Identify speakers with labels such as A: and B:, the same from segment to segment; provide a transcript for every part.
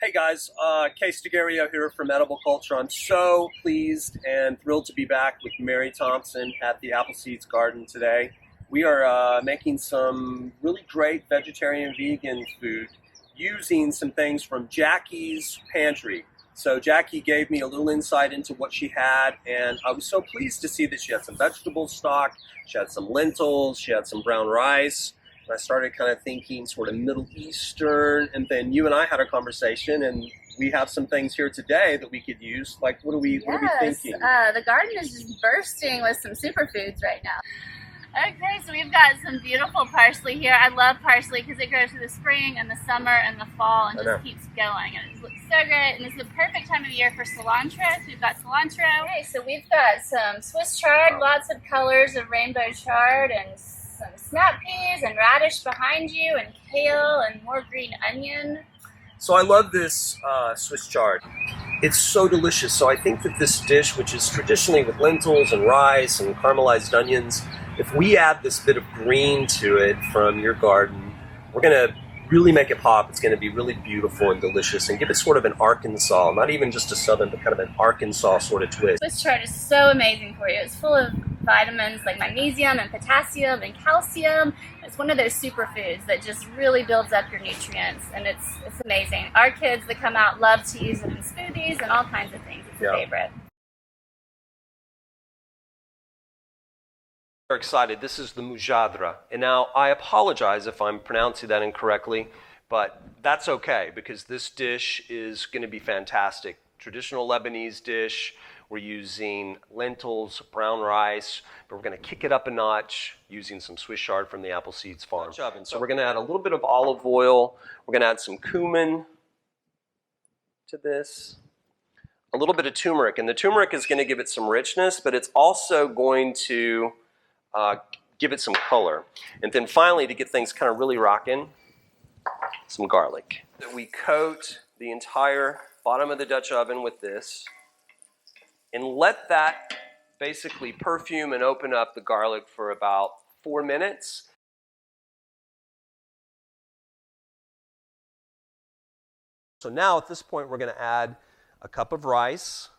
A: Hey guys, Dighero here from Edible Culture. I'm so pleased and thrilled to be back with Mary Thompson at the Appleseeds Garden today. We are making some really great vegetarian vegan food using some things from Jackee's pantry. So Jackee gave me a little insight into what she had, and I was so pleased to see that she had some vegetable stock, she had some lentils, she had some brown rice. I started kind of thinking sort of Middle Eastern, and then you and I had a conversation, and we have some things here today that we could use. Like, what are we thinking?
B: The garden is just bursting with some superfoods right now. Okay, so we've got some beautiful parsley here. I love parsley because it grows through the spring and the summer and the fall and just keeps going. And it looks so great, and it's the perfect time of year for cilantro. So we've got cilantro. Okay, so we've got some Swiss chard, lots of colors of rainbow chard, and some snap peas and radish behind you, and kale and more green onion.
A: So I love this Swiss chard. It's so delicious. So I think that this dish, which is traditionally with lentils and rice and caramelized onions, if we add this bit of green to it from your garden, we're going to really make it pop. It's going to be really beautiful and delicious and give it sort of an Arkansas, not even just a Southern, but kind of an Arkansas sort of twist.
B: Swiss chard is so amazing for you. It's full of vitamins like magnesium and potassium and calcium. It's one of those superfoods that just really builds up your nutrients, and it's amazing. Our kids that come out love to use it in smoothies and all kinds of things. It's a favorite.
A: We're excited. This is the Mujadara. And now I apologize if I'm pronouncing that incorrectly, but that's okay because this dish is going to be fantastic. Traditional Lebanese dish. We're using lentils, brown rice, but we're going to kick it up a notch using some Swiss chard from the Appleseeds farm. So we're going to add a little bit of olive oil. We're going to add some cumin to this. A little bit of turmeric. And the turmeric is going to give it some richness, but it's also going to give it some color. And then finally, to get things kind of really rocking, some garlic. We coat the entire bottom of the Dutch oven with this and let that basically perfume and open up the garlic for about 4 minutes. So now at this point, we're going to add a cup of rice.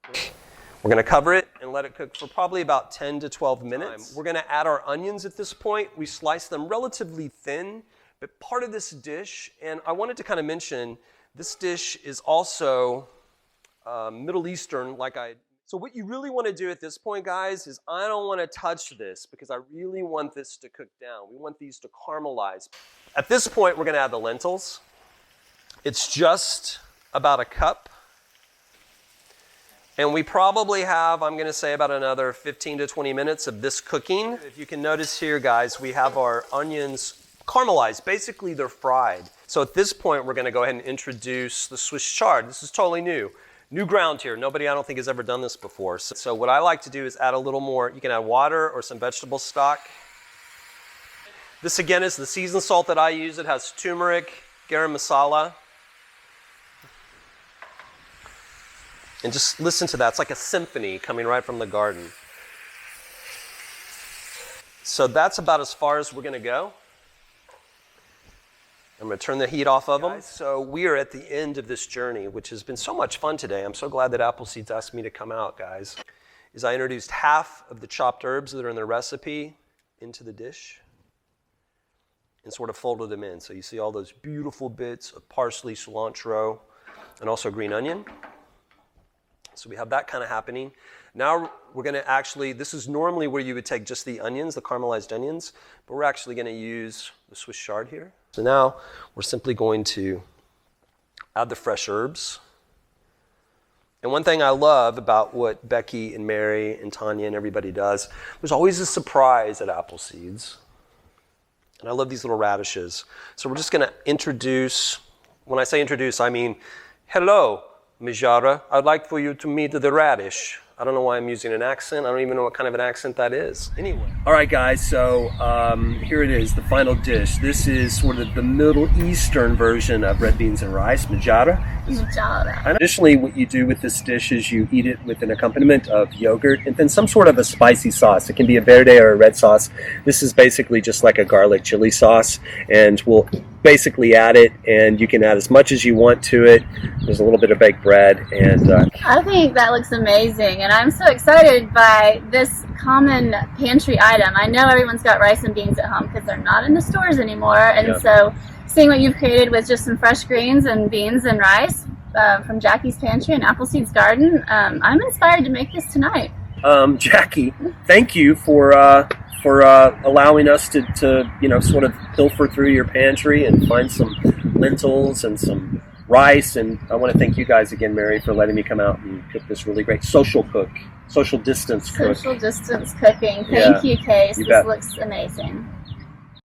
A: We're going to cover it and let it cook for probably about 10 to 12 minutes. We're going to add our onions at this point. We slice them relatively thin, but part of this dish, and I wanted to kind of mention, this dish is also Middle Eastern, so what you really want to do at this point, guys, is I don't want to touch this because I really want this to cook down. We want these to caramelize. At this point, we're going to add the lentils. It's just about a cup. And we probably have, I'm going to say, about another 15 to 20 minutes of this cooking. If you can notice here, guys, we have our onions caramelized. Basically, they're fried. So at this point, we're going to go ahead and introduce the Swiss chard. This is totally new. New ground here. Nobody, I don't think, has ever done this before. So what I like to do is add a little more. You can add water or some vegetable stock. This, again, is the seasoned salt that I use. It has turmeric, garam masala. And just listen to that. It's like a symphony coming right from the garden. So that's about as far as we're going to go. I'm going to turn the heat off of them. So we are at the end of this journey, which has been so much fun today. I'm so glad that Appleseeds asked me to come out, guys. I introduced half of the chopped herbs that are in the recipe into the dish and sort of folded them in. So you see all those beautiful bits of parsley, cilantro, and also green onion. So we have that kind of happening. Now we're going to actually, this is normally where you would take just the onions, the caramelized onions, but we're actually going to use the Swiss chard here. So now we're simply going to add the fresh herbs. And one thing I love about what Becky and Mary and Tanya and everybody does, there's always a surprise at Appleseeds. And I love these little radishes. So we're just going to introduce, when I say introduce, I mean, hello, Mujadara, I'd like for you to meet the radish. I don't know why I'm using an accent. I don't even know what kind of an accent that is. Anyway. All right, guys, so here it is, the final dish. This is sort of the Middle Eastern version of red beans and rice, Mujadara. And additionally, what you do with this dish is you eat it with an accompaniment of yogurt and then some sort of a spicy sauce. It can be a verde or a red sauce. This is basically just like a garlic chili sauce, and we'll basically add it, and you can add as much as you want to it. There's a little bit of baked bread, and
B: I think that looks amazing, and I'm so excited by this common pantry item. I know everyone's got rice and beans at home because they're not in the stores anymore, and so seeing what you've created with just some fresh greens and beans and rice from Jackee's Pantry and Appleseed's Garden, I'm inspired to make this tonight.
A: Jackee, thank you for allowing us to sort of pilfer through your pantry and find some lentils and some rice. And I want to thank you guys again, Mary, for letting me come out and cook this really great social distance cooking.
B: Thank you, Case. This looks amazing.